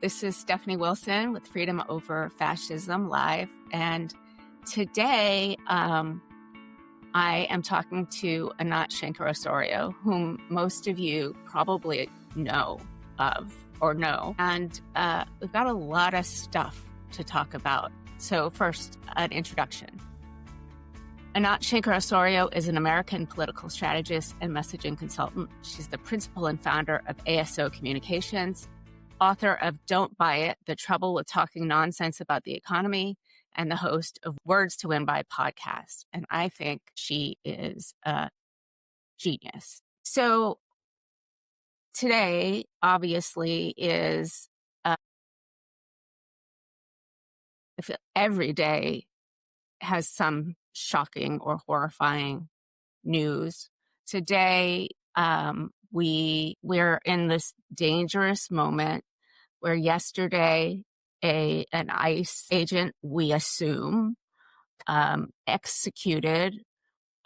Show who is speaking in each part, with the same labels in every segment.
Speaker 1: This is Stephanie Wilson with Freedom Over Fascism Live. And today I am talking to Anat Shenker-Osorio, whom most of you probably know of or know. And we've got a lot of stuff to talk about. So first, an introduction. Anat Shenker-Osorio is an American political strategist and messaging consultant. She's the principal and founder of ASO Communications, author of Don't Buy It, The Trouble with Talking Nonsense About the Economy, and the host of Words to Win By podcast. And I think she is a genius. So today, obviously, is every day has some shocking or horrifying news. Today, we're in this dangerous moment where yesterday an ICE agent, we assume, executed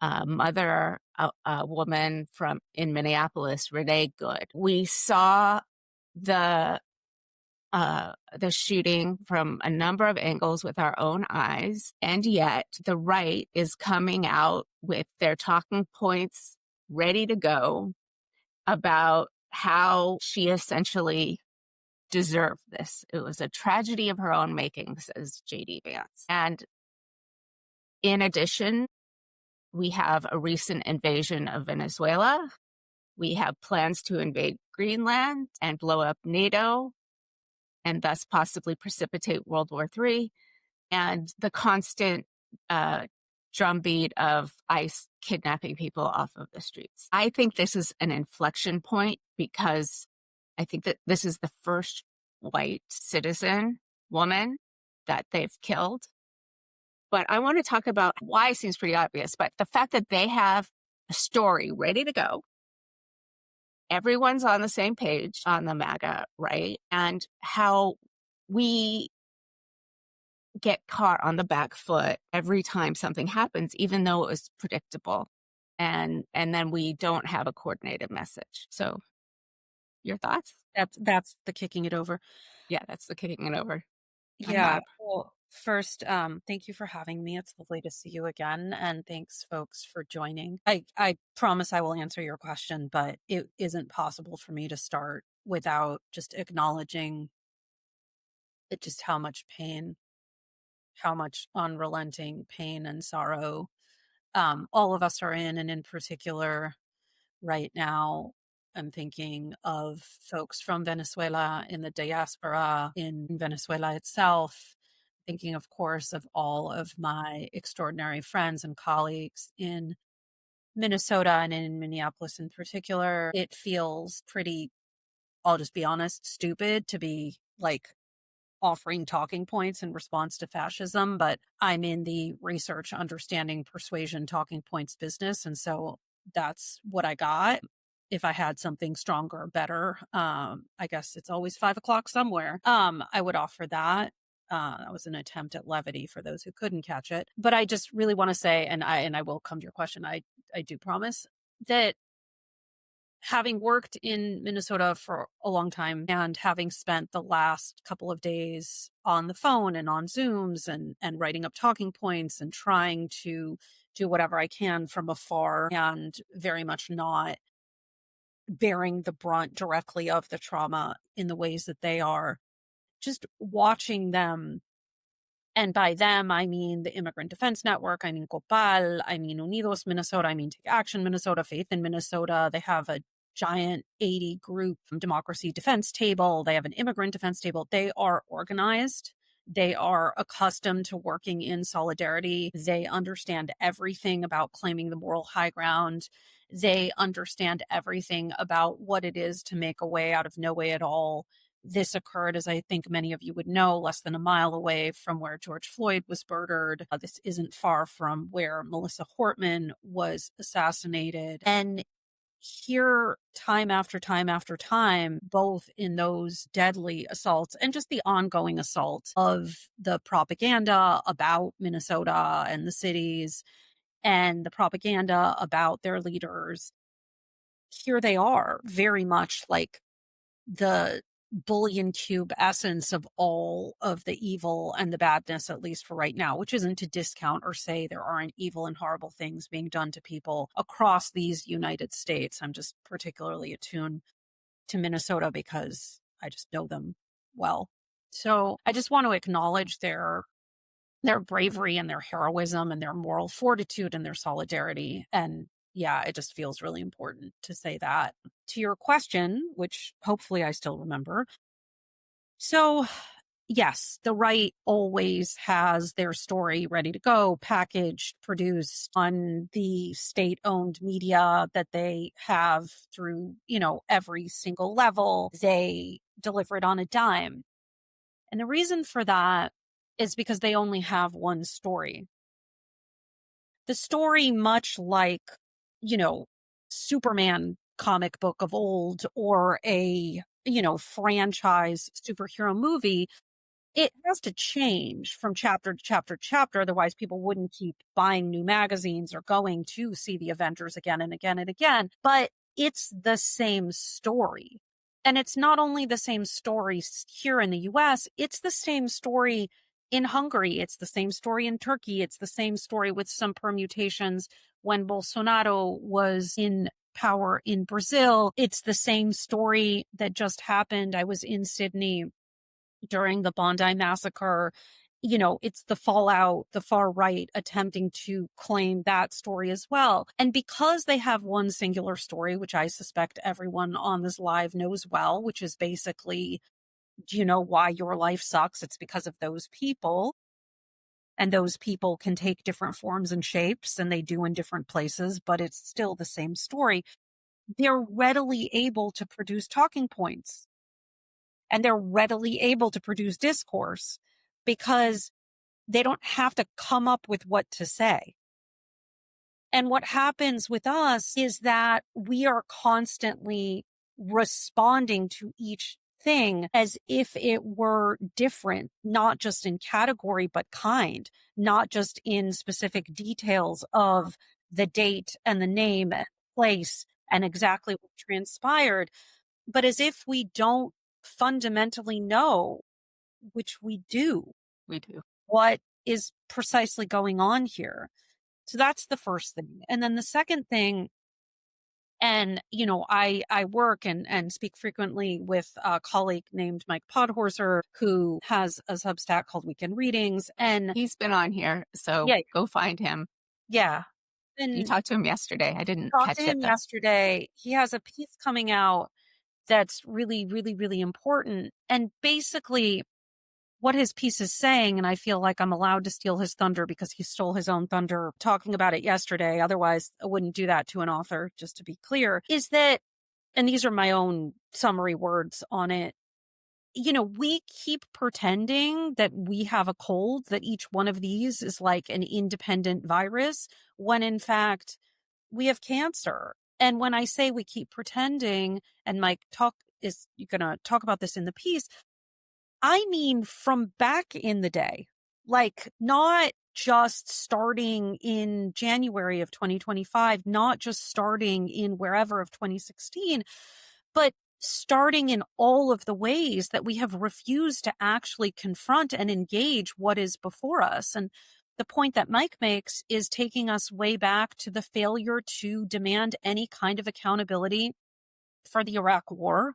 Speaker 1: a woman in Minneapolis, Renee Good. We saw the shooting from a number of angles with our own eyes, and yet the right is coming out with their talking points ready to go about how she essentially deserved this. It was a tragedy of her own making, says J.D. Vance. And in addition, we have a recent invasion of Venezuela. We have plans to invade Greenland and blow up NATO, and thus possibly precipitate World War III, and the constant drumbeat of ICE kidnapping people off of the streets. I think this is an inflection point because I think that this is the first white citizen woman that they've killed. But I want to talk about why it seems pretty obvious, but the fact that they have a story ready to go. Everyone's on the same page on the MAGA, right? And how we get caught on the back foot every time something happens, even though it was predictable. And then we don't have a coordinated message. So your thoughts?
Speaker 2: That's the kicking it over.
Speaker 1: Yeah, that's the kicking it over.
Speaker 2: Yeah. Well, first, thank you for having me. It's lovely to see you again. And thanks, folks, for joining. I promise I will answer your question, but it isn't possible for me to start without just acknowledging just how much pain, how much unrelenting pain and sorrow all of us are in. And in particular, right now, I'm thinking of folks from Venezuela in the diaspora, in Venezuela itself, thinking, of course, of all of my extraordinary friends and colleagues in Minnesota and in Minneapolis in particular. It feels pretty, I'll just be honest, stupid to be like offering talking points in response to fascism, but I'm in the research, understanding, persuasion, talking points business. And so that's what I got. If I had something stronger, better, I guess it's always 5 o'clock somewhere. I would offer that. That was an attempt at levity for those who couldn't catch it. But I just really want to say, and I will come to your question, I do promise, that having worked in Minnesota for a long time and having spent the last couple of days on the phone and on Zooms and writing up talking points and trying to do whatever I can from afar and very much not bearing the brunt directly of the trauma in the ways that they are, just watching them. And by them, I mean the Immigrant Defense Network, I mean Copal, I mean Unidos Minnesota, I mean Take Action Minnesota, Faith in Minnesota. They have a giant 80 group democracy defense table. They have an immigrant defense table. They are organized. They are accustomed to working in solidarity. They understand everything about claiming the moral high ground. They understand everything about what it is to make a way out of no way at all. This occurred, as I think many of you would know, less than a mile away from where George Floyd was murdered. This isn't far from where Melissa Hortman was assassinated. And here, time after time after time, both in those deadly assaults and just the ongoing assault of the propaganda about Minnesota and the cities and the propaganda about their leaders, here they are, very much like the bullion cube essence of all of the evil and the badness, at least for right now, which isn't to discount or say there aren't evil and horrible things being done to people across these United States. I'm just particularly attuned to Minnesota because I just know them well. So I just want to acknowledge their bravery and their heroism and their moral fortitude and their solidarity. And yeah, it just feels really important to say that. To your question, which hopefully I still remember. So, yes, the right always has their story ready to go, packaged, produced on the state-owned media that they have through, every single level. They deliver it on a dime. And the reason for that is because they only have one story. The story, much like, Superman comic book of old or a, franchise superhero movie, it has to change from chapter to chapter to chapter. Otherwise, people wouldn't keep buying new magazines or going to see the Avengers again and again and again. But it's the same story. And it's not only the same story here in the US, it's the same story in Hungary. It's the same story in Turkey. It's the same story with some permutations when Bolsonaro was in power in Brazil. It's the same story that just happened. I was in Sydney during the Bondi massacre. It's the fallout, the far right attempting to claim that story as well. And because they have one singular story, which I suspect everyone on this live knows well, which is basically, do you know why your life sucks? It's because of those people. And those people can take different forms and shapes, and they do in different places, but it's still the same story. They're readily able to produce talking points, and they're readily able to produce discourse because they don't have to come up with what to say. And what happens with us is that we are constantly responding to each thing as if it were different, not just in category, but kind, not just in specific details of the date and the name and place and exactly what transpired, but as if we don't fundamentally know, which we do,
Speaker 1: We do.
Speaker 2: what is precisely going on here. So that's the first thing. And then the second thing, and I work and speak frequently with a colleague named Mike Podhorzer, who has a Substack called Weekend Readings. And
Speaker 1: He's been on here, so
Speaker 2: yeah,
Speaker 1: go find him.
Speaker 2: yeah.
Speaker 1: You
Speaker 2: And
Speaker 1: talked to him yesterday. I didn't
Speaker 2: talked to
Speaker 1: catch it
Speaker 2: him
Speaker 1: though.
Speaker 2: yesterday. He has a piece coming out that's really, really, really important. And basically, what his piece is saying, and I feel like I'm allowed to steal his thunder because he stole his own thunder talking about it yesterday. Otherwise, I wouldn't do that to an author, just to be clear, is that, and these are my own summary words on it, we keep pretending that we have a cold, that each one of these is like an independent virus, when in fact we have cancer. And when I say we keep pretending, and Mike is going to talk about this in the piece, I mean, from back in the day, like not just starting in January of 2025, not just starting in wherever of 2016, but starting in all of the ways that we have refused to actually confront and engage what is before us. And the point that Mike makes is taking us way back to the failure to demand any kind of accountability for the Iraq War,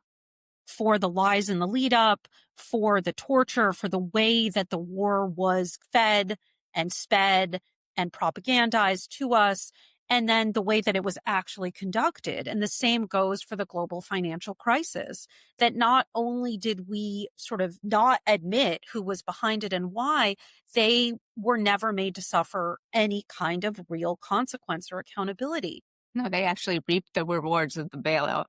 Speaker 2: for the lies in the lead up, for the torture, for the way that the war was fed and sped and propagandized to us, and then the way that it was actually conducted. And the same goes for the global financial crisis, that not only did we sort of not admit who was behind it and why, they were never made to suffer any kind of real consequence or accountability.
Speaker 1: No, they actually reaped the rewards of the bailout.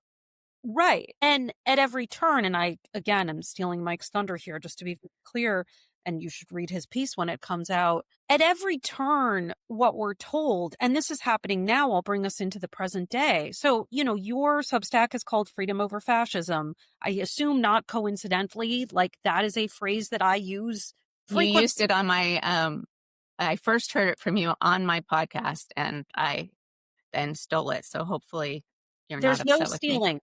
Speaker 2: Right. And at every turn, and I'm stealing Mike's thunder here just to be clear, and you should read his piece when it comes out. At every turn, what we're told, and this is happening now, I'll bring us into the present day. So, your Substack is called Freedom Over Fascism. I assume not coincidentally, like that is a phrase that I use
Speaker 1: You
Speaker 2: frequently.
Speaker 1: used it on my, I first heard it from you on my podcast and I then stole it. So hopefully you're not
Speaker 2: There's no
Speaker 1: upset with me.
Speaker 2: stealing.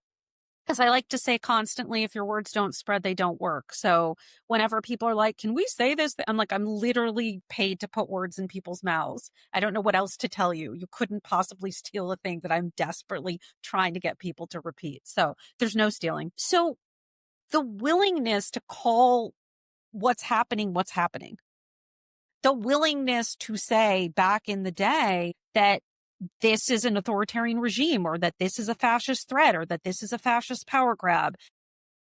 Speaker 2: As I like to say constantly, if your words don't spread, they don't work. So whenever people are like, can we say this? I'm like, I'm literally paid to put words in people's mouths. I don't know what else to tell you. You couldn't possibly steal a thing that I'm desperately trying to get people to repeat. So there's no stealing. So the willingness to call what's happening, the willingness to say back in the day that this is an authoritarian regime, or that this is a fascist threat, or that this is a fascist power grab.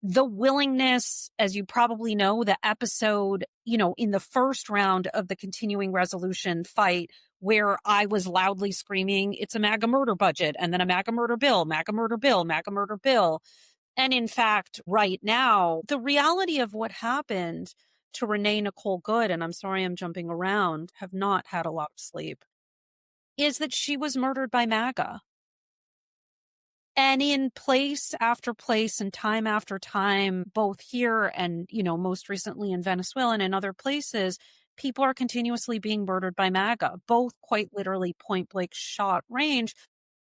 Speaker 2: The willingness, as you probably know, the episode, in the first round of the continuing resolution fight, where I was loudly screaming, it's a MAGA murder budget, and then a MAGA murder bill, MAGA murder bill, MAGA murder bill. And in fact, right now, the reality of what happened to Renee Nicole Good, and I'm sorry I'm jumping around, have not had a lot of sleep, is that she was murdered by MAGA. And in place after place and time after time, both here and, most recently in Venezuela and in other places, people are continuously being murdered by MAGA, both quite literally point blank shot range,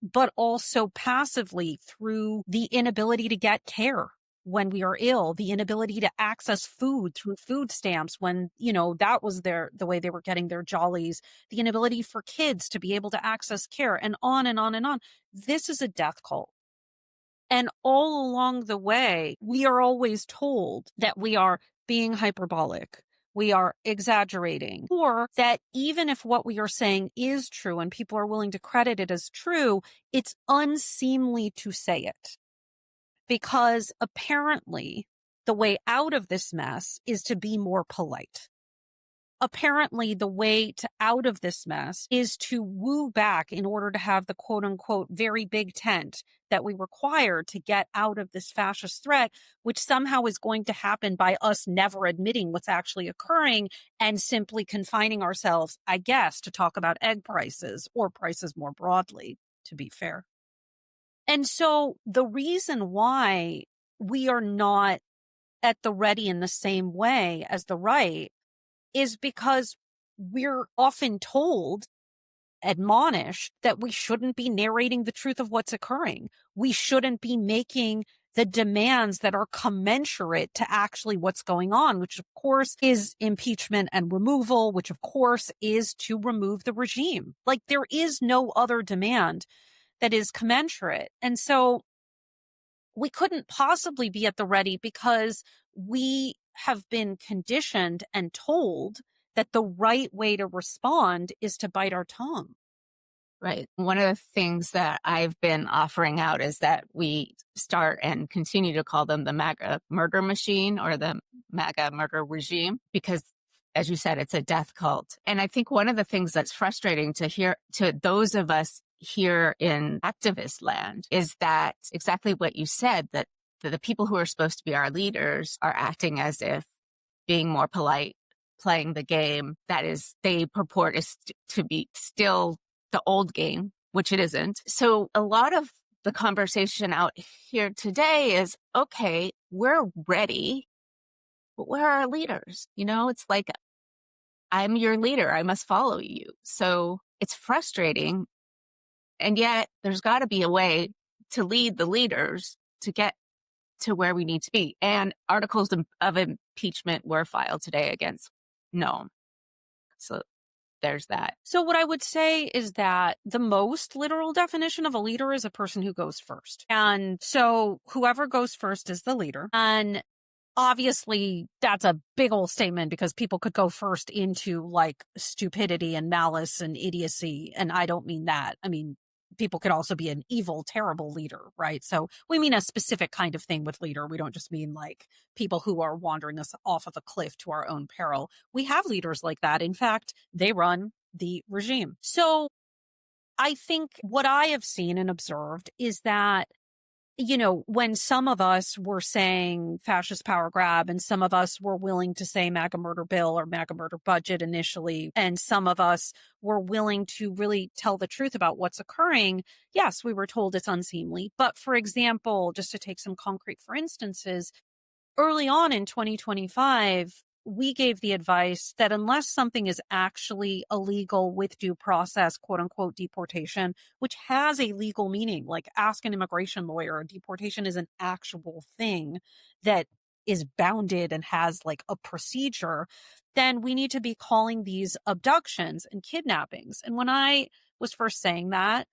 Speaker 2: but also passively through the inability to get care when we are ill, the inability to access food through food stamps when, that was the way they were getting their jollies, the inability for kids to be able to access care, and on and on and on. This is a death cult. And all along the way, we are always told that we are being hyperbolic, we are exaggerating, or that even if what we are saying is true and people are willing to credit it as true, it's unseemly to say it. Because apparently the way out of this mess is to be more polite. Apparently the way out of this mess is to woo back in order to have the quote unquote very big tent that we require to get out of this fascist threat, which somehow is going to happen by us never admitting what's actually occurring and simply confining ourselves, I guess, to talk about egg prices or prices more broadly, to be fair. And so the reason why we are not at the ready in the same way as the right is because we're often told, admonished, that we shouldn't be narrating the truth of what's occurring. We shouldn't be making the demands that are commensurate to actually what's going on, which of course is impeachment and removal, which of course is to remove the regime. Like, there is no other demand that is commensurate. And so we couldn't possibly be at the ready because we have been conditioned and told that the right way to respond is to bite our tongue.
Speaker 1: Right. One of the things that I've been offering out is that we start and continue to call them the MAGA murder machine or the MAGA murder regime, because as you said, it's a death cult. And I think one of the things that's frustrating to hear to those of us here in activist land is that exactly what you said, that the people who are supposed to be our leaders are acting as if being more polite, playing the game that is they purport is to be still the old game, which it isn't. So a lot of the conversation out here today is, okay, we're ready, but where are our leaders? It's like, I'm your leader. I must follow you. So it's frustrating. And yet there's got to be a way to lead the leaders to get to where we need to be. And articles of impeachment were filed today against Noam. So there's that.
Speaker 2: So what I would say is that the most literal definition of a leader is a person who goes first. And so whoever goes first is the leader. And obviously that's a big old statement because people could go first into like stupidity and malice and idiocy. And I don't mean that. I mean, people could also be an evil, terrible leader, right? So we mean a specific kind of thing with leader. We don't just mean like people who are wandering us off of a cliff to our own peril. We have leaders like that. In fact, they run the regime. So I think what I have seen and observed is that, when some of us were saying fascist power grab and some of us were willing to say MAGA murder bill or MAGA murder budget initially, and some of us were willing to really tell the truth about what's occurring, yes, we were told it's unseemly. But for example, just to take some concrete for instances, early on in 2025, we gave the advice that unless something is actually illegal with due process, quote unquote, deportation, which has a legal meaning, like ask an immigration lawyer, deportation is an actual thing that is bounded and has like a procedure, then we need to be calling these abductions and kidnappings. And when I was first saying that,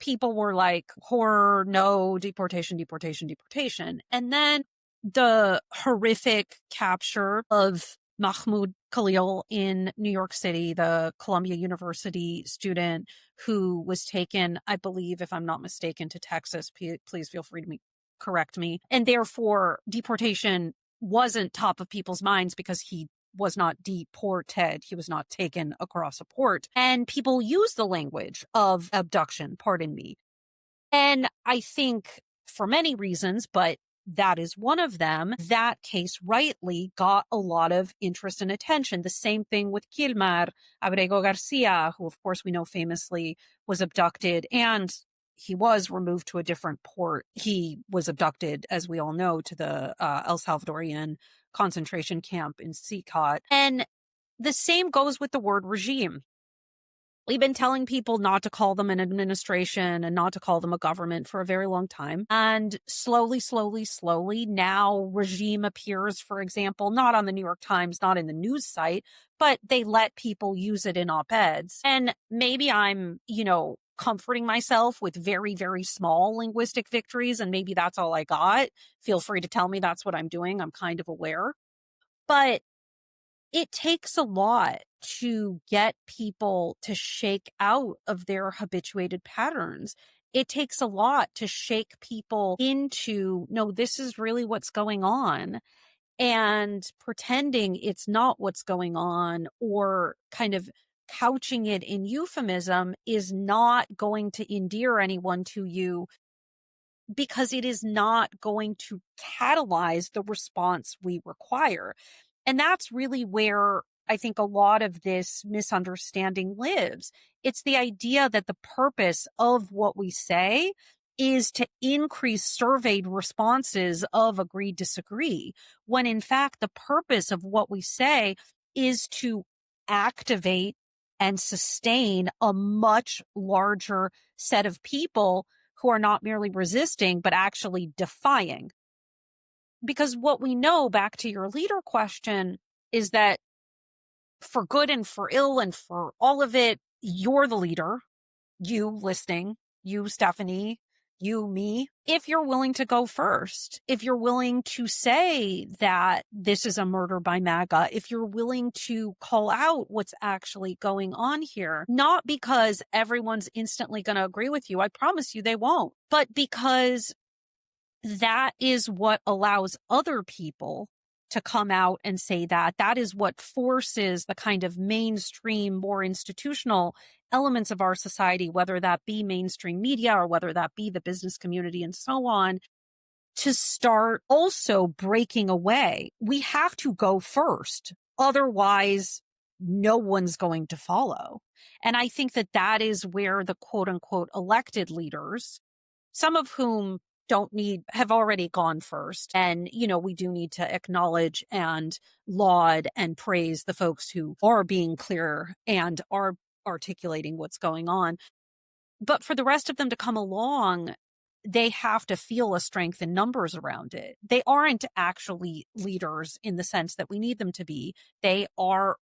Speaker 2: people were like, horror, no, deportation, deportation, deportation. And then the horrific capture of Mahmoud Khalil in New York City, the Columbia University student who was taken, I believe, if I'm not mistaken, to Texas. Please feel free to correct me. And therefore, deportation wasn't top of people's minds because he was not deported. He was not taken across a port. And people use the language of abduction, pardon me. And I think for many reasons, but that is one of them, that case rightly got a lot of interest and attention. The same thing with Gilmar Abrego Garcia, who of course we know famously was abducted and he was removed to a different port. He was abducted, as we all know, to the El Salvadorian concentration camp in Sikot. And the same goes with the word regime. We've been telling people not to call them an administration and not to call them a government for a very long time. And slowly, now regime appears, for example, not on the New York Times, not in the news site, but they let people use it in op-eds. And maybe I'm, comforting myself with very, very small linguistic victories, and maybe that's all I got. Feel free to tell me that's what I'm doing. I'm kind of aware. But it takes a lot to get people to shake out of their habituated patterns. It takes a lot to shake people into, no, this is really what's going on. And pretending it's not what's going on or kind of couching it in euphemism is not going to endear anyone to you because it is not going to catalyze the response we require. And that's really where I think a lot of this misunderstanding lives. It's the idea that the purpose of what we say is to increase surveyed responses of agree, disagree, when in fact the purpose of what we say is to activate and sustain a much larger set of people who are not merely resisting, but actually defying. Because what we know, back to your leader question, is that for good and for ill and for all of it, you're the leader. You listening, you, Stephanie, you, me, if you're willing to go first, if you're willing to say that this is a murder by MAGA, if you're willing to call out what's actually going on here, not because everyone's instantly going to agree with you. I promise you they won't, but because that is what allows other people to come out and say that. That is what forces the kind of mainstream, more institutional elements of our society, whether that be mainstream media or whether that be the business community and so on, to start also breaking away. We have to go first. Otherwise, no one's going to follow. And I think that that is where the quote unquote elected leaders, some of whom have already gone first. And, we do need to acknowledge and laud and praise the folks who are being clear and are articulating what's going on. But for the rest of them to come along, they have to feel a strength in numbers around it. They aren't actually leaders in the sense that we need them to be. They are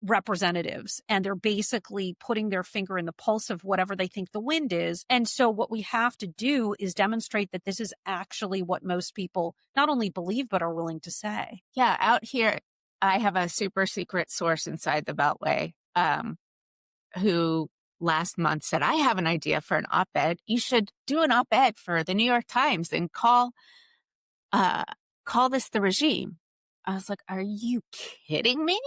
Speaker 2: representatives, and they're basically putting their finger in the pulse of whatever they think the wind is. And so what we have to do is demonstrate that this is actually what most people not only believe, but are willing to say.
Speaker 1: Yeah, out here, I have a super secret source inside the Beltway who last month said, I have an idea for an op-ed. You should do an op-ed for the New York Times and call this the regime. I was like, are you kidding me?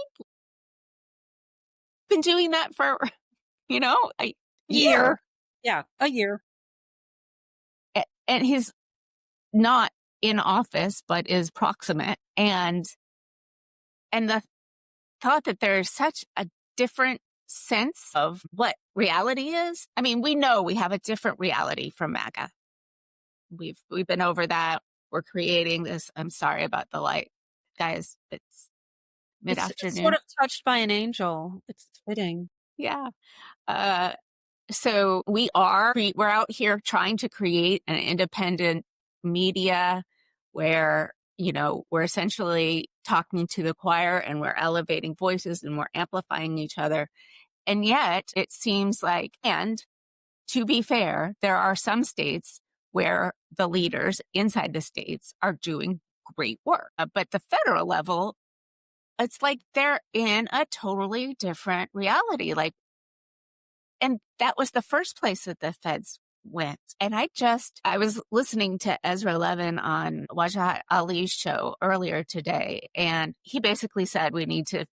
Speaker 1: Been doing that for, a year.
Speaker 2: Yeah, a year.
Speaker 1: And he's not in office, but is proximate. And the thought that there's such a different sense of what reality is. I mean, we know we have a different reality from MAGA. We've been over that. We're creating this. I'm sorry about the light, guys.
Speaker 2: It's sort
Speaker 1: mid-afternoon.
Speaker 2: of touched by an angel. It's fitting.
Speaker 1: Yeah. Uh, so we're out here trying to create an independent media where, we're essentially talking to the choir and we're elevating voices and we're amplifying each other. And yet it seems like, and to be fair, there are some states where the leaders inside the states are doing great work. But the federal level, it's like they're in a totally different reality. And that was the first place that the feds went. And I was listening to Ezra Levin on Wajahat Ali's show earlier today, and he basically said we need to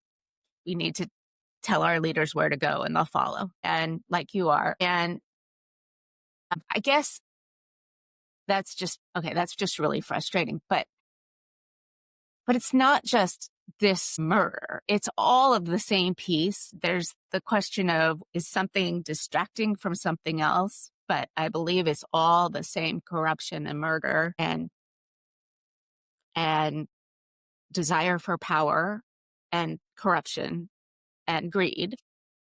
Speaker 1: tell our leaders where to go and they'll follow. And like you are. And I guess that's just really frustrating. But it's not just this murder. It's all of the same piece. There's the question of, is something distracting from something else? But I believe it's all the same corruption and murder and desire for power and corruption and greed.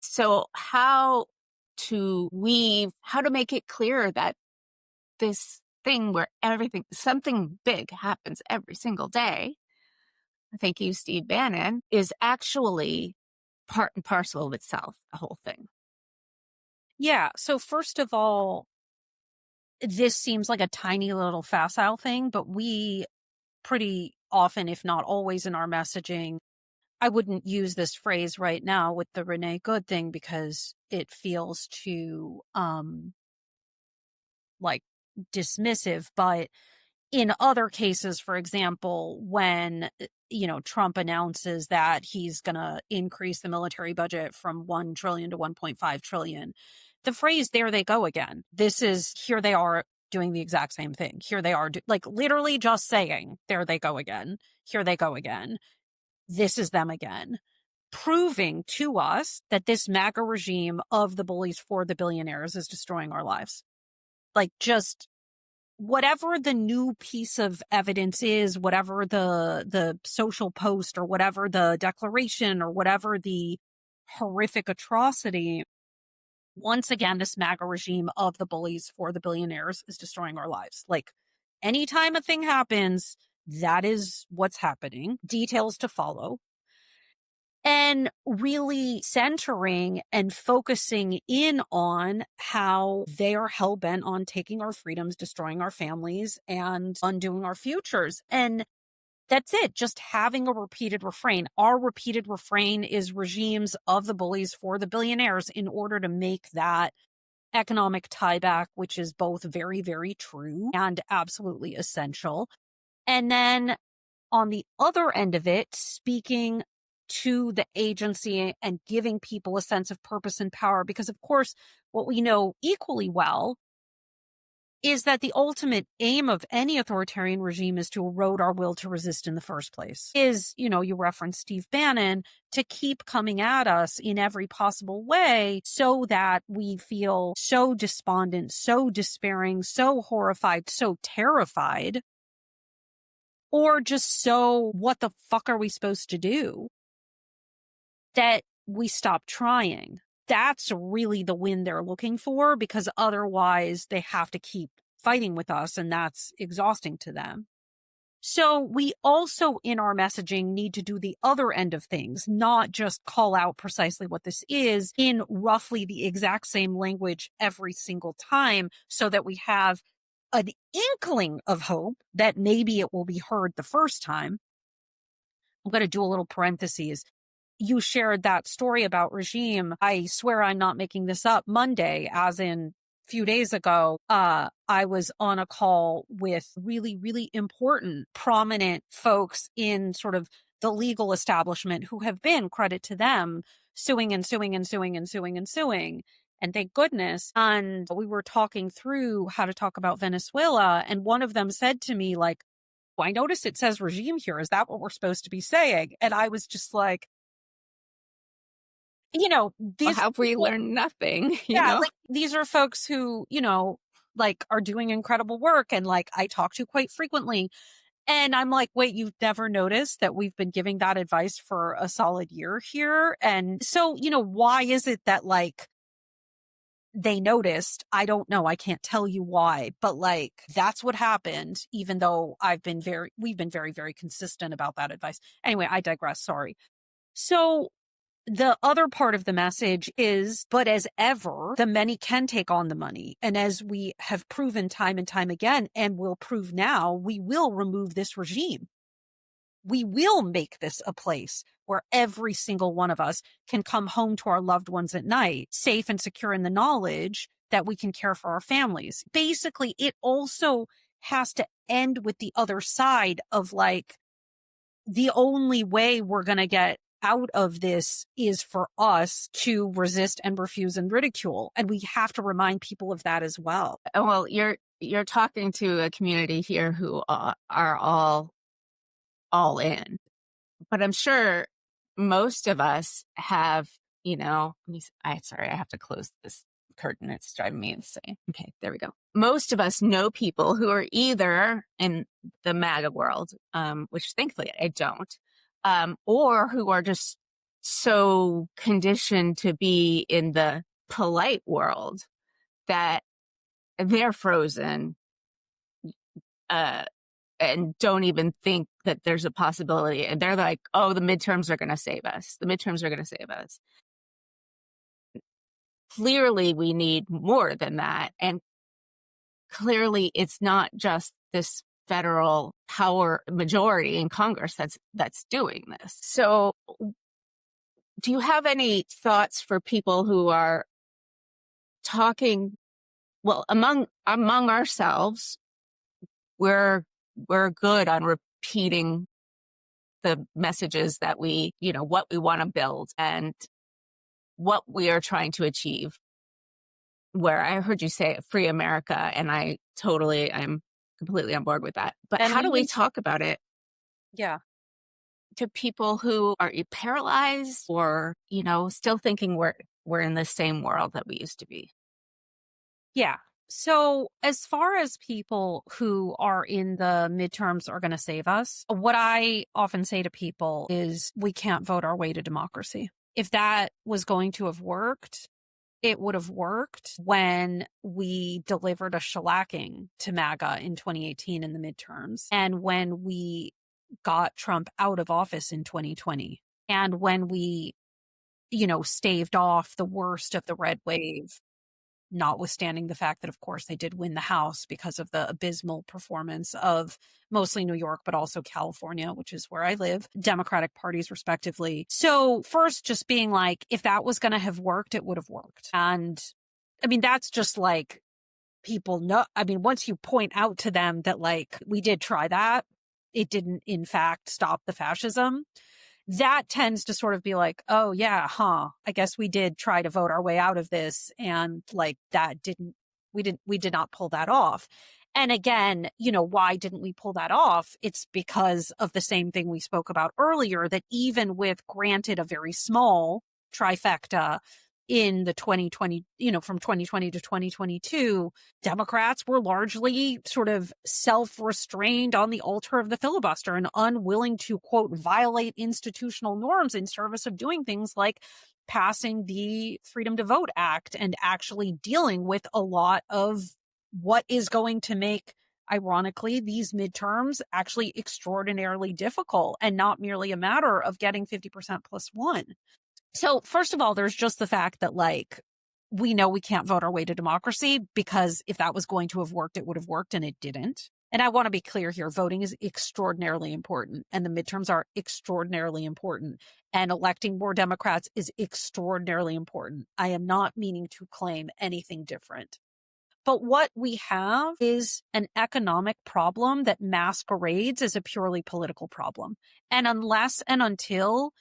Speaker 1: So how to make it clear that this thing where something big happens every single day, thank you, Steve Bannon, is actually part and parcel of itself, the whole thing.
Speaker 2: Yeah. So first of all, this seems like a tiny little facile thing, but we pretty often, if not always in our messaging, I wouldn't use this phrase right now with the Renee Good thing because it feels too, like dismissive, but in other cases, for example, when, Trump announces that he's going to increase the military budget from 1 trillion to 1.5 trillion, the phrase, there they go again. This is, here they are doing the exact same thing. Here they are, like literally just saying, there they go again. Here they go again. This is them again. Proving to us that this MAGA regime of the bullies for the billionaires is destroying our lives. Like just whatever the new piece of evidence is, whatever the social post or whatever the declaration or whatever the horrific atrocity, once again, this MAGA regime of the bullies for the billionaires is destroying our lives. Like anytime a thing happens, that is what's happening. Details to follow. And really centering and focusing in on how they are hell-bent on taking our freedoms, destroying our families, and undoing our futures. And that's it. Just having a repeated refrain. Our repeated refrain is regimes of the bullies for the billionaires in order to make that economic tieback, which is both very, very true and absolutely essential. And then on the other end of it, speaking to the agency and giving people a sense of purpose and power. Because, of course, what we know equally well is that the ultimate aim of any authoritarian regime is to erode our will to resist in the first place. You referenced Steve Bannon, to keep coming at us in every possible way so that we feel so despondent, so despairing, so horrified, so terrified, or just so what the fuck are we supposed to do, that we stop trying. That's really the win they're looking for, because otherwise they have to keep fighting with us, and that's exhausting to them. So we also in our messaging need to do the other end of things, not just call out precisely what this is in roughly the exact same language every single time, so that we have an inkling of hope that maybe it will be heard the first time. I'm going to do a little parentheses. You shared that story about regime. I swear I'm not making this up. Monday, as in a few days ago, I was on a call with really, really important, prominent folks in sort of the legal establishment who have been, credit to them, suing and suing and suing and suing and suing. And thank goodness. And we were talking through how to talk about Venezuela. And one of them said to me, like, well, I notice it says regime here. Is that what we're supposed to be saying? And I was just like,
Speaker 1: Well,
Speaker 2: these
Speaker 1: have we learned nothing?
Speaker 2: like these are folks who, like are doing incredible work and like I talk to quite frequently. And I'm like, wait, you've never noticed that we've been giving that advice for a solid year here? And so, why is it that like they noticed? I don't know. I can't tell you why, but like that's what happened, even though we've been very, very consistent about that advice. Anyway, I digress. Sorry. So the other part of the message is, but as ever, the many can take on the money. And as we have proven time and time again, and will prove now, we will remove this regime. We will make this a place where every single one of us can come home to our loved ones at night, safe and secure in the knowledge that we can care for our families. Basically, it also has to end with the other side of like, the only way we're going to get out of this is for us to resist and refuse and ridicule. And we have to remind people of that as well.
Speaker 1: Well, you're talking to a community here who are all in, but I'm sure most of us have, sorry, I have to close this curtain. It's driving me insane. Okay, there we go. Most of us know people who are either in the MAGA world, which thankfully I don't, or who are just so conditioned to be in the polite world that they're frozen, and don't even think that there's a possibility. And they're like, oh, the midterms are going to save us. The midterms are going to save us. Clearly, we need more than that. And clearly, it's not just this federal power majority in Congress that's doing this. So do you have any thoughts for people who are talking, well, among ourselves, we're good on repeating the messages that we, what we want to build and what we are trying to achieve. Where I heard you say free America, and I'm completely on board with that. But
Speaker 2: And
Speaker 1: how do we talk about it?
Speaker 2: Yeah.
Speaker 1: To people who are paralyzed or, still thinking we're in the same world that we used to be?
Speaker 2: Yeah. So as far as people who are in the midterms are going to save us, what I often say to people is we can't vote our way to democracy. If that was going to have worked, it would have worked when we delivered a shellacking to MAGA in 2018 in the midterms, and when we got Trump out of office in 2020, and when we, staved off the worst of the red wave, notwithstanding the fact that, of course, they did win the House because of the abysmal performance of mostly New York, but also California, which is where I live, Democratic parties respectively. So first, just being like, if that was going to have worked, it would have worked. And I mean, that's just like people know. I mean, once you point out to them that like, we did try that, it didn't in fact stop the fascism. That tends to sort of be like, oh yeah, I guess we did try to vote our way out of this. And like we did not pull that off. And again, why didn't we pull that off? It's because of the same thing we spoke about earlier, that even with granted a very small trifecta in the 2020, from 2020 to 2022, Democrats were largely sort of self-restrained on the altar of the filibuster and unwilling to, quote, violate institutional norms in service of doing things like passing the Freedom to Vote Act and actually dealing with a lot of what is going to make, ironically, these midterms actually extraordinarily difficult and not merely a matter of getting 50% plus one. So first of all, there's just the fact that like, we know we can't vote our way to democracy, because if that was going to have worked, it would have worked, and it didn't. And I want to be clear here. Voting is extraordinarily important, and the midterms are extraordinarily important, and electing more Democrats is extraordinarily important. I am not meaning to claim anything different. But what we have is an economic problem that masquerades as a purely political problem. And unless and until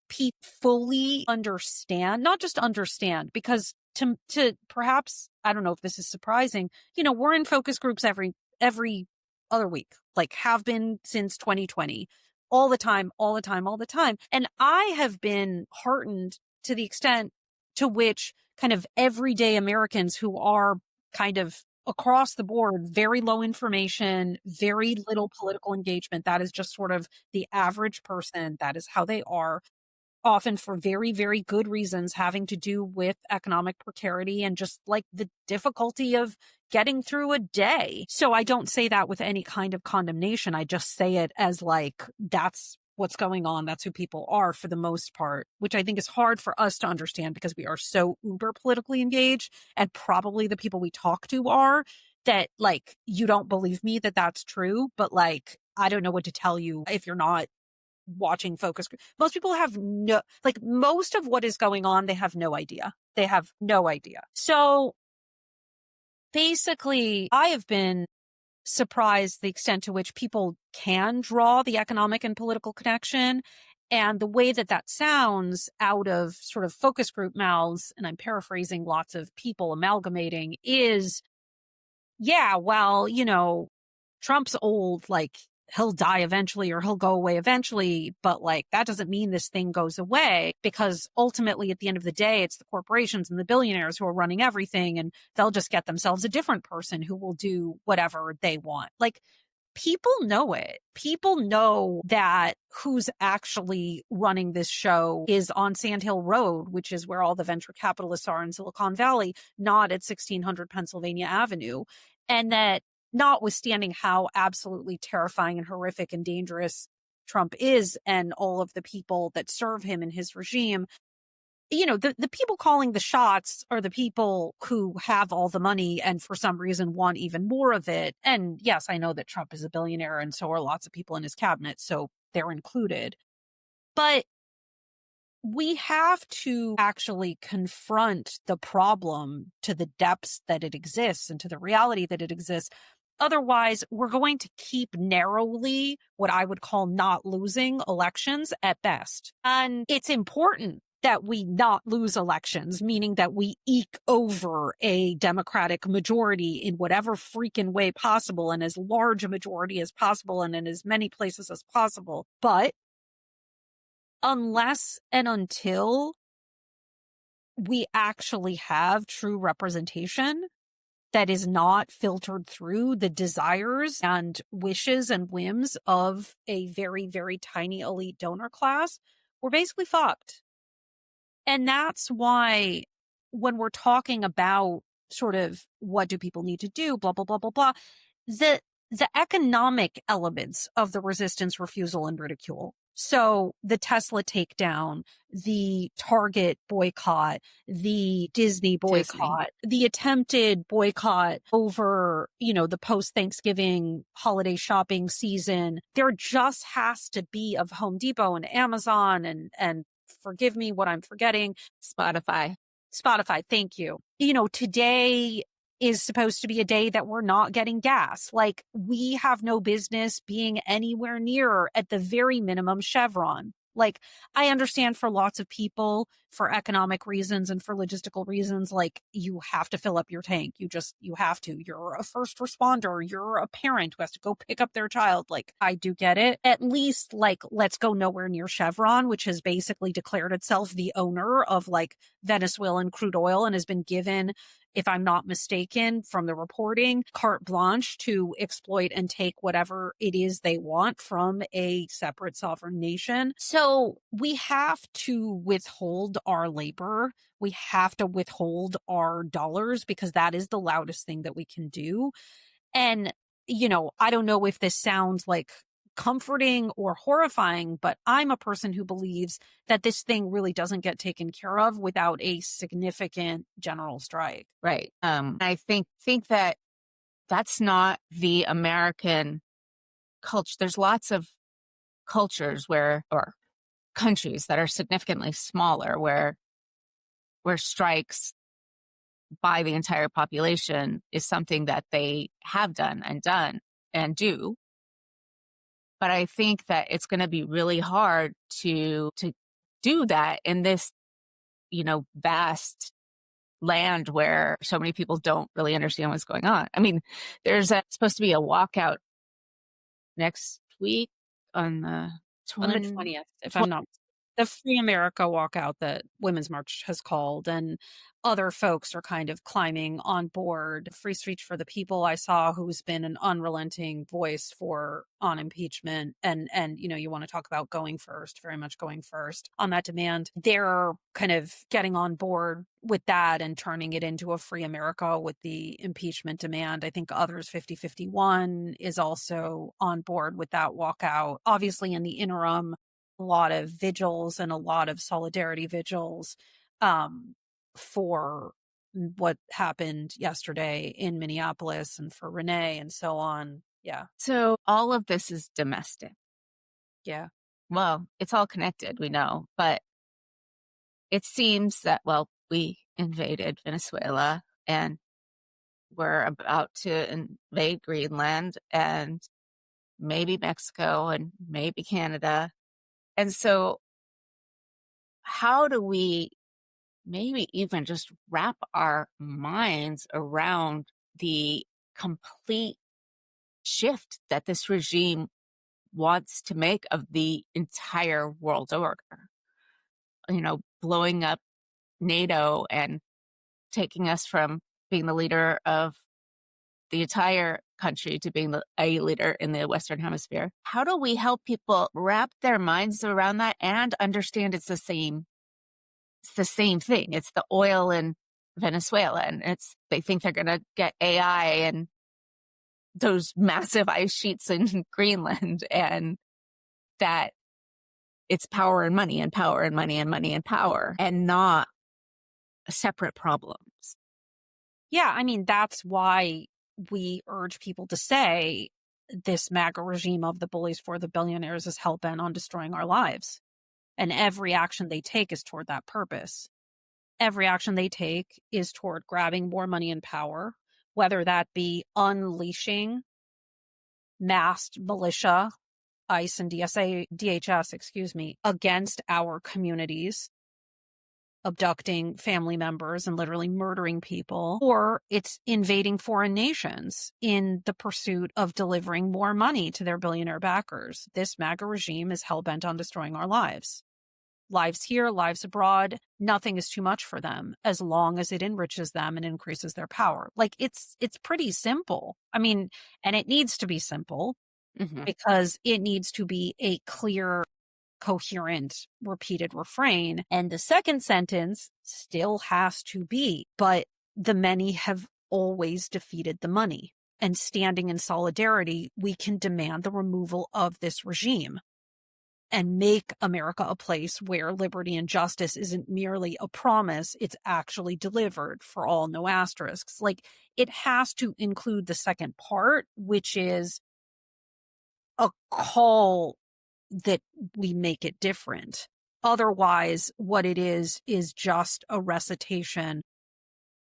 Speaker 2: people fully understand, not just understand, because to perhaps, I don't know if this is surprising, we're in focus groups every other week, like have been since 2020, all the time. And I have been heartened to the extent to which kind of everyday Americans who are kind of across the board, very low information, very little political engagement. That is just sort of the average person. That is how they are, often for very, very good reasons having to do with economic precarity and just like the difficulty of getting through a day. So I don't say that with any kind of condemnation. I just say it as like, that's what's going on. That's who people are for the most part, which I think is hard for us to understand because we are so uber politically engaged, and probably the people we talk to are, that like, you don't believe me that that's true, but like, I don't know what to tell you if you're not watching focus group. Most people have no, like, most of what is going on, they have no idea. They have no idea. So basically, I have been surprised the extent to which people can draw the economic and political connection. And the way that that sounds out of sort of focus group mouths, and I'm paraphrasing lots of people amalgamating, is, yeah, well, you know, Trump's old, like, he'll die eventually or he'll go away eventually, but like, that doesn't mean this thing goes away, because ultimately at the end of the day, it's the corporations and the billionaires who are running everything, and they'll just get themselves a different person who will do whatever they want. Like, people know it. People know that who's actually running this show is on Sand Hill Road, which is where all the venture capitalists are in Silicon Valley, not at 1600 Pennsylvania Avenue. And that, notwithstanding how absolutely terrifying and horrific and dangerous Trump is and all of the people that serve him and his regime, you know, the people calling the shots are the people who have all the money and for some reason want even more of it. And yes, I know that Trump is a billionaire, and so are lots of people in his cabinet, so they're included. But we have to actually confront the problem to the depths that it exists and to the reality that it exists. Otherwise, we're going to keep narrowly, what I would call, not losing elections at best. And it's important that we not lose elections, meaning that we eke over a Democratic majority in whatever freaking way possible, and as large a majority as possible, and in as many places as possible. But unless and until we actually have true representation that is not filtered through the desires and wishes and whims of a very, very tiny elite donor class, we're basically fucked. And that's why when we're talking about sort of what do people need to do, blah, blah, blah, blah, blah, the economic elements of the resistance, refusal, and ridicule. So the Tesla takedown, the Target boycott, the Disney boycott, the attempted boycott over, you know, the post-Thanksgiving holiday shopping season. There just has to be, of Home Depot and Amazon and forgive me what I'm forgetting.
Speaker 1: Spotify.
Speaker 2: Thank you. You know, today is supposed to be a day that we're not getting gas. Like, we have no business being anywhere near, at the very minimum, Chevron. Like, I understand for lots of people, for economic reasons and for logistical reasons, like, you have to fill up your tank. You have to. You're a first responder. You're a parent who has to go pick up their child. Like, I do get it. At least, like, let's go nowhere near Chevron, which has basically declared itself the owner of, like, Venezuelan crude oil and has been given, if I'm not mistaken, from the reporting, carte blanche to exploit and take whatever it is they want from a separate sovereign nation. So we have to withhold our labor. We have to withhold our dollars, because that is the loudest thing that we can do. And, you know, I don't know if this sounds like comforting or horrifying, but I'm a person who believes that this thing really doesn't get taken care of without a significant general strike.
Speaker 1: Right. I think that that's not the American culture. There's lots of cultures or countries that are significantly smaller where strikes by the entire population is something that they have done and do. But I think that it's going to be really hard to do that in this, you know, vast land where so many people don't really understand what's going on. I mean, there's supposed to be a walkout next week on the
Speaker 2: 20th, if I'm not. the Free America walkout that Women's March has called, and other folks are kind of climbing on board. Free Speech for the People, I saw, who's been an unrelenting voice for on impeachment, and you want to talk about going first, very much going first on that demand. They're kind of getting on board with that and turning it into a Free America with the impeachment demand. I think others, 5051 is also on board with that walkout. Obviously, in the interim, a lot of vigils and a lot of solidarity vigils for what happened yesterday in Minneapolis and for Renee and so on. Yeah.
Speaker 1: So all of this is domestic.
Speaker 2: Yeah.
Speaker 1: Well, it's all connected, we know, but it seems that, well, we invaded Venezuela and we're about to invade Greenland and maybe Mexico and maybe Canada. And so how do we maybe even just wrap our minds around the complete shift that this regime wants to make of the entire world order? Blowing up NATO and taking us from being the leader of the entire country to being a leader in the Western Hemisphere. How do we help people wrap their minds around that and understand it's the same thing? It's the oil in Venezuela, and they think they're going to get AI and those massive ice sheets in Greenland, and that it's power and money and power and money and money and power, and not separate problems.
Speaker 2: Yeah. I mean, that's why we urge people to say this MAGA regime of the bullies for the billionaires is hell bent on destroying our lives. And every action they take is toward that purpose. Every action they take is toward grabbing more money and power, whether that be unleashing masked militia, ICE and DHS, against our communities, abducting family members and literally murdering people, or it's invading foreign nations in the pursuit of delivering more money to their billionaire backers. This MAGA regime is hell-bent on destroying our lives. Lives here, lives abroad, nothing is too much for them as long as it enriches them and increases their power. Like it's pretty simple. I mean, and it needs to be simple because it needs to be a clear, coherent, repeated refrain. And the second sentence still has to be, but the many have always defeated the money. And standing in solidarity, we can demand the removal of this regime and make America a place where liberty and justice isn't merely a promise, it's actually delivered for all, no asterisks. Like, it has to include the second part, which is a call that we make it different. Otherwise, what it is just a recitation.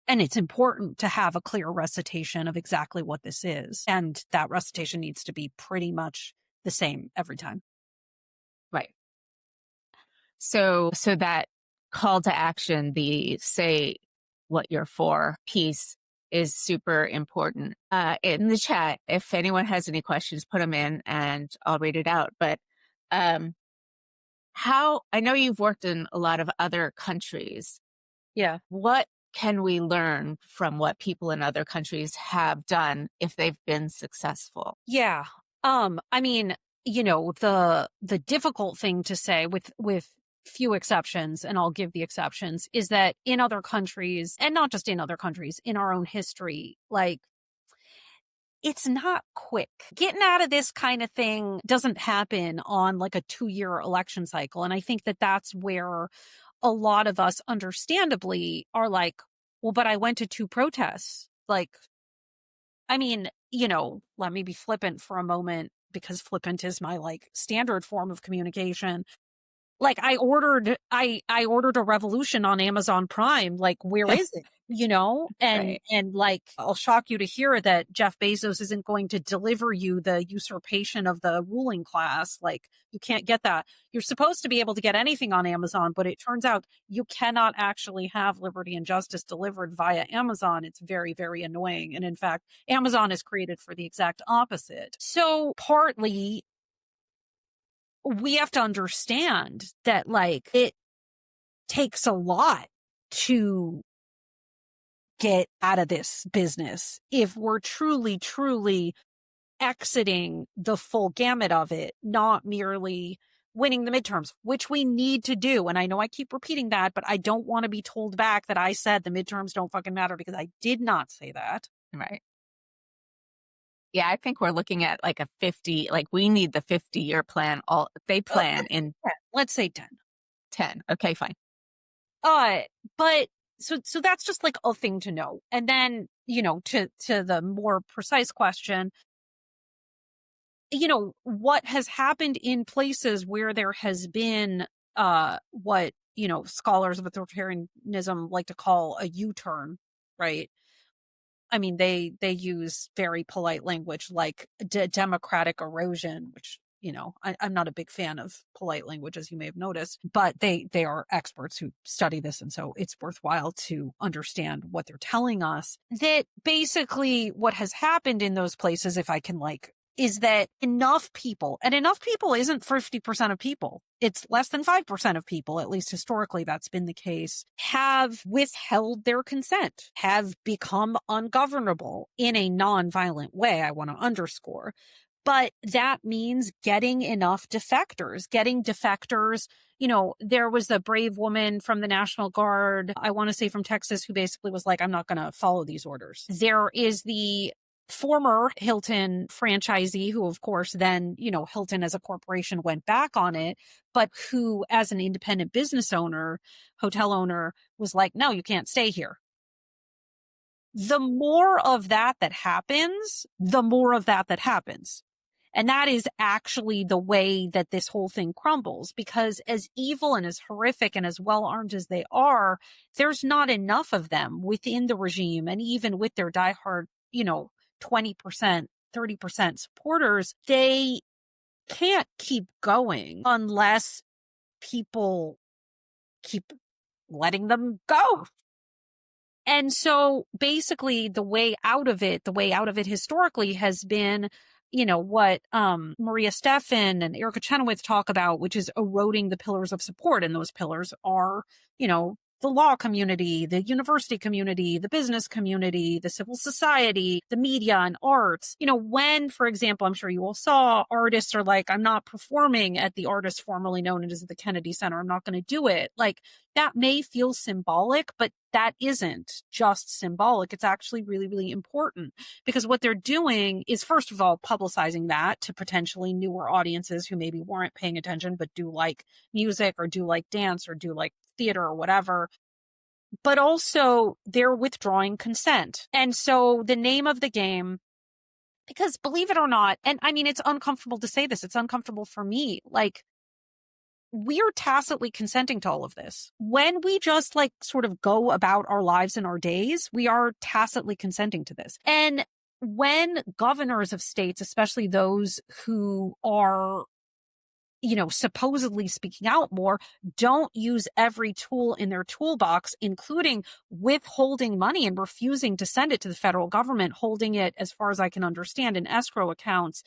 Speaker 2: And it's important to have a clear recitation of exactly what this is. And that recitation needs to be pretty much the same every time.
Speaker 1: Right. So that call to action, the say what you're for piece, is super important. In the chat, if anyone has any questions, put them in and I'll read it out. But I know you've worked in a lot of other countries.
Speaker 2: Yeah.
Speaker 1: What can we learn from what people in other countries have done if they've been successful?
Speaker 2: Yeah. I mean, the difficult thing to say with few exceptions, and I'll give the exceptions, is that in other countries, and not just in other countries, in our own history, like, it's not quick. Getting out of this kind of thing doesn't happen on like a 2-year election cycle. And I think that that's where a lot of us understandably are like, well, but I went to 2 protests. Like, I mean, let me be flippant for a moment, because flippant is my like standard form of communication. Like, I ordered a Revolution on Amazon Prime. Like, where is it? And
Speaker 1: Right.
Speaker 2: and like, I'll shock you to hear that Jeff Bezos isn't going to deliver you the usurpation of the ruling class. Like, you can't get that. You're supposed to be able to get anything on Amazon, but it turns out you cannot actually have liberty and justice delivered via Amazon. It's very, very annoying. And in fact, Amazon is created for the exact opposite. So partly we have to understand that, like, it takes a lot to get out of this business if we're truly, truly exiting the full gamut of it, not merely winning the midterms, which we need to do. And I know I keep repeating that, but I don't want to be told back that I said the midterms don't fucking matter, because I did not say that.
Speaker 1: Right. Yeah, I think we're looking at like a 50, like we need the 50-year plan. They plan in
Speaker 2: Let's say 10.
Speaker 1: 10. Okay, fine.
Speaker 2: But so that's just like a thing to know. And then, to the more precise question, what has happened in places where there has been what, scholars of authoritarianism like to call a U-turn, right? I mean, they use very polite language like democratic erosion, which, I'm not a big fan of polite language, as you may have noticed, but they are experts who study this. And so it's worthwhile to understand what they're telling us. That basically what has happened in those places, if I can is that enough people, and enough people isn't 50% of people, it's less than 5% of people, at least historically that's been the case, have withheld their consent, have become ungovernable in a non-violent way, I want to underscore. But that means getting enough defectors, there was a brave woman from the National Guard, I want to say from Texas, who basically was like, I'm not going to follow these orders. There is the former Hilton franchisee who, of course, then, Hilton as a corporation went back on it, but who, as an independent business owner, hotel owner, was like, no, you can't stay here. The more of that happens, the more of that happens. And that is actually the way that this whole thing crumbles, because as evil and as horrific and as well armed as they are, there's not enough of them within the regime. And even with their diehard, 20%, 30% supporters, they can't keep going unless people keep letting them go. And so basically the way out of it historically has been, what Maria Stephan and Erica Chenoweth talk about, which is eroding the pillars of support. And those pillars are, the law community, the university community, the business community, the civil society, the media and arts. When, for example, I'm sure you all saw, artists are like, I'm not performing at the artist formerly known as the Kennedy Center. I'm not going to do it. Like, that may feel symbolic, but that isn't just symbolic. It's actually really, really important, because what they're doing is, first of all, publicizing that to potentially newer audiences who maybe weren't paying attention, but do like music or do like dance or do like theater or whatever. But also they're withdrawing consent. And so the name of the game, because believe it or not, and I mean, it's uncomfortable to say this, it's uncomfortable for me, like, we are tacitly consenting to all of this. When we just sort of go about our lives and our days, we are tacitly consenting to this. And when governors of states, especially those who are, supposedly speaking out more, don't use every tool in their toolbox, including withholding money and refusing to send it to the federal government, holding it, as far as I can understand, in escrow accounts.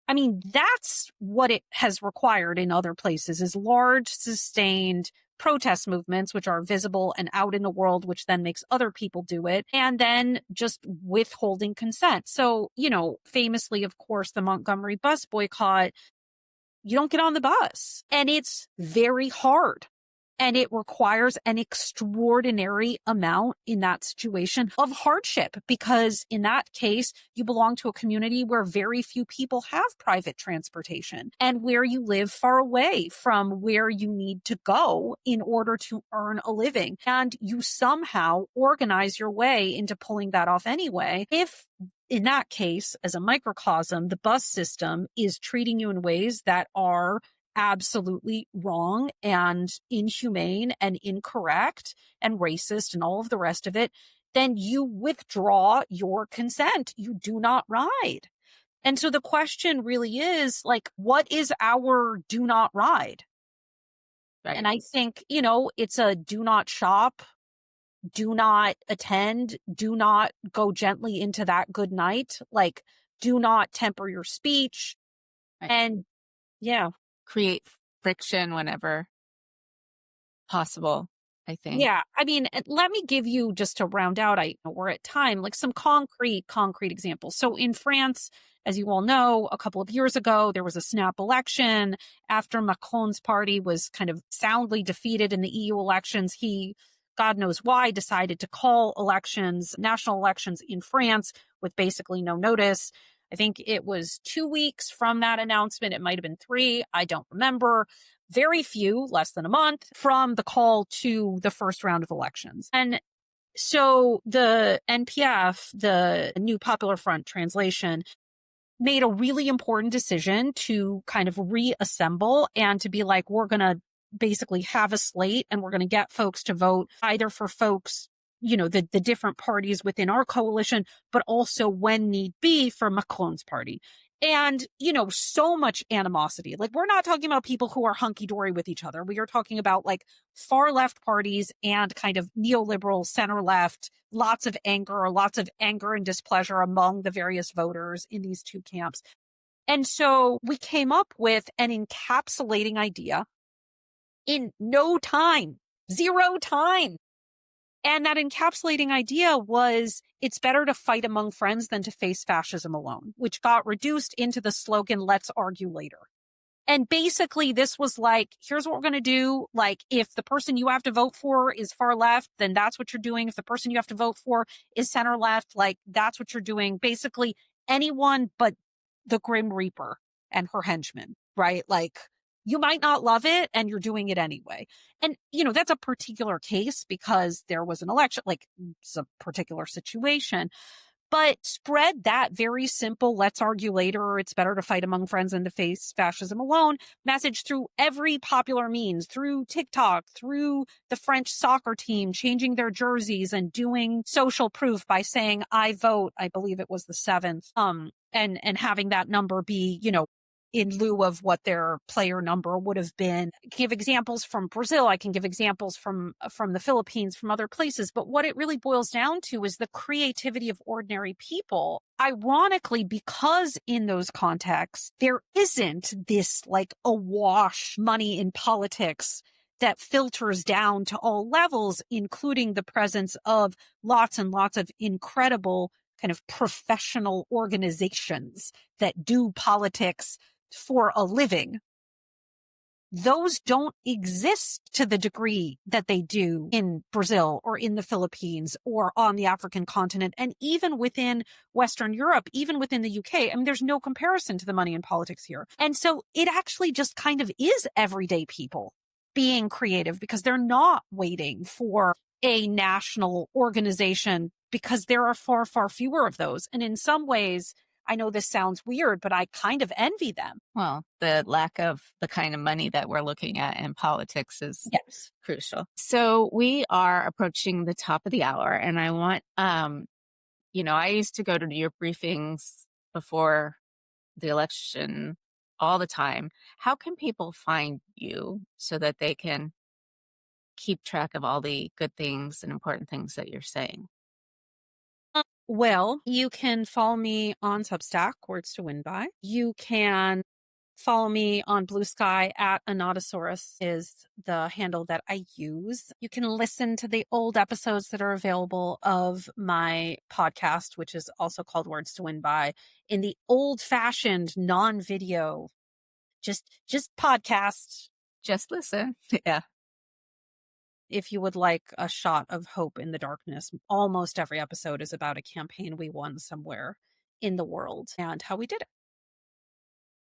Speaker 2: I mean, that's what it has required in other places, is large, sustained protest movements, which are visible and out in the world, which then makes other people do it, and then just withholding consent. So, famously, of course, the Montgomery bus boycott, you don't get on the bus. And it's very hard. And it requires an extraordinary amount in that situation of hardship, because in that case, you belong to a community where very few people have private transportation and where you live far away from where you need to go in order to earn a living. And you somehow organize your way into pulling that off anyway. If in that case, as a microcosm, the bus system is treating you in ways that are absolutely wrong and inhumane and incorrect and racist and all of the rest of it, then you withdraw your consent. You do not ride. And so the question really is, what is our do not ride? Right. And I think, it's a do not shop, do not attend, do not go gently into that good night, do not temper your speech. Right. And yeah.
Speaker 1: create friction whenever possible, I think.
Speaker 2: Yeah. I mean, let me give you, just to round out, I know we're at time, like some concrete examples. So in France, as you all know, a couple of years ago, there was a snap election after Macron's party was kind of soundly defeated in the EU elections. He, God knows why, decided to call elections, national elections in France with basically no notice. I think it was 2 weeks from that announcement. It might have been 3. I don't remember. Very few, less than a month, from the call to the first round of elections. And so the NPF, the New Popular Front translation, made a really important decision to kind of reassemble and to be like, we're going to basically have a slate and we're going to get folks to vote either for folks, the different parties within our coalition, but also when need be for Macron's party. And, so much animosity. Like, we're not talking about people who are hunky dory with each other. We are talking about like far left parties and kind of neoliberal center left, lots of anger and displeasure among the various voters in these two camps. And so we came up with an encapsulating idea in no time, 0 time. And that encapsulating idea was, it's better to fight among friends than to face fascism alone, which got reduced into the slogan, let's argue later. And basically this was like, here's what we're going to do. Like, if the person you have to vote for is far left, then that's what you're doing. If the person you have to vote for is center left, like, that's what you're doing. Basically anyone but the Grim Reaper and her henchmen, right? Like, you might not love it and you're doing it anyway. And, that's a particular case because there was an election, like it's a particular situation. But spread that very simple, let's argue later, or it's better to fight among friends than to face fascism alone message through every popular means, through TikTok, through the French soccer team changing their jerseys and doing social proof by saying, I vote, I believe it was the 7th, and having that number be, in lieu of what their player number would have been. Give examples from Brazil. I can give examples from the Philippines, from other places. But what it really boils down to is the creativity of ordinary people. Ironically, because in those contexts, there isn't this like awash money in politics that filters down to all levels, including the presence of lots and lots of incredible kind of professional organizations that do politics for a living. Those don't exist to the degree that they do in Brazil or in the Philippines or on the African continent. And even within Western Europe, even within the UK, I mean, there's no comparison to the money in politics here. And so it actually just kind of is everyday people being creative because they're not waiting for a national organization because there are far, far fewer of those. And in some ways, I know this sounds weird, but I kind of envy them.
Speaker 1: Well, the lack of the kind of money that we're looking at in politics is
Speaker 2: Yes.
Speaker 1: crucial. So we are approaching the top of the hour, and I want, I used to go to your briefings before the election all the time. How can people find you so that they can keep track of all the good things and important things that you're saying?
Speaker 2: Well, you can follow me on Substack, Words to Win By. You can follow me on Blue Sky at Anatosaurus is the handle that I use. You can listen to the old episodes that are available of my podcast, which is also called Words to Win By, in the old-fashioned non-video, just podcast.
Speaker 1: Just listen. Yeah.
Speaker 2: If you would like a shot of hope in the darkness, almost every episode is about a campaign we won somewhere in the world and how we did it.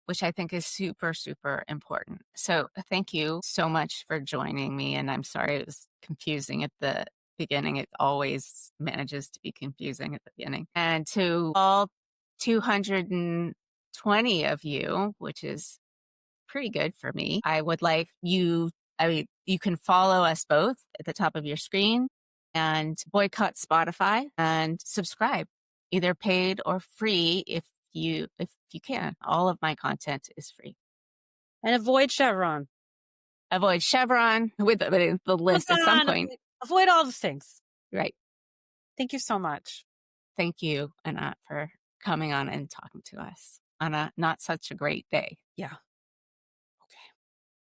Speaker 1: Which I think is super, super important. So thank you so much for joining me. And I'm sorry it was confusing at the beginning. It always manages to be confusing at the beginning. And to all 220 of you, which is pretty good for me, I would like you, you can follow us both at the top of your screen and boycott Spotify and subscribe, either paid or free if you can. All of my content is free.
Speaker 2: And avoid Chevron.
Speaker 1: Avoid Chevron with the list at some point.
Speaker 2: Avoid all the things.
Speaker 1: Right.
Speaker 2: Thank you so much.
Speaker 1: Thank you, Anat, for coming on and talking to us on a not such a great day.
Speaker 2: Yeah.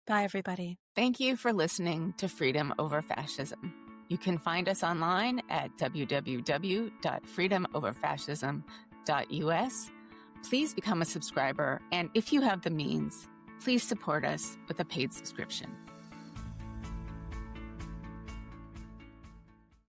Speaker 2: Bye, everybody.
Speaker 1: Thank you for listening to Freedom Over Fascism. You can find us online at www.freedomoverfascism.us. Please become a subscriber, and if you have the means, please support us with a paid subscription.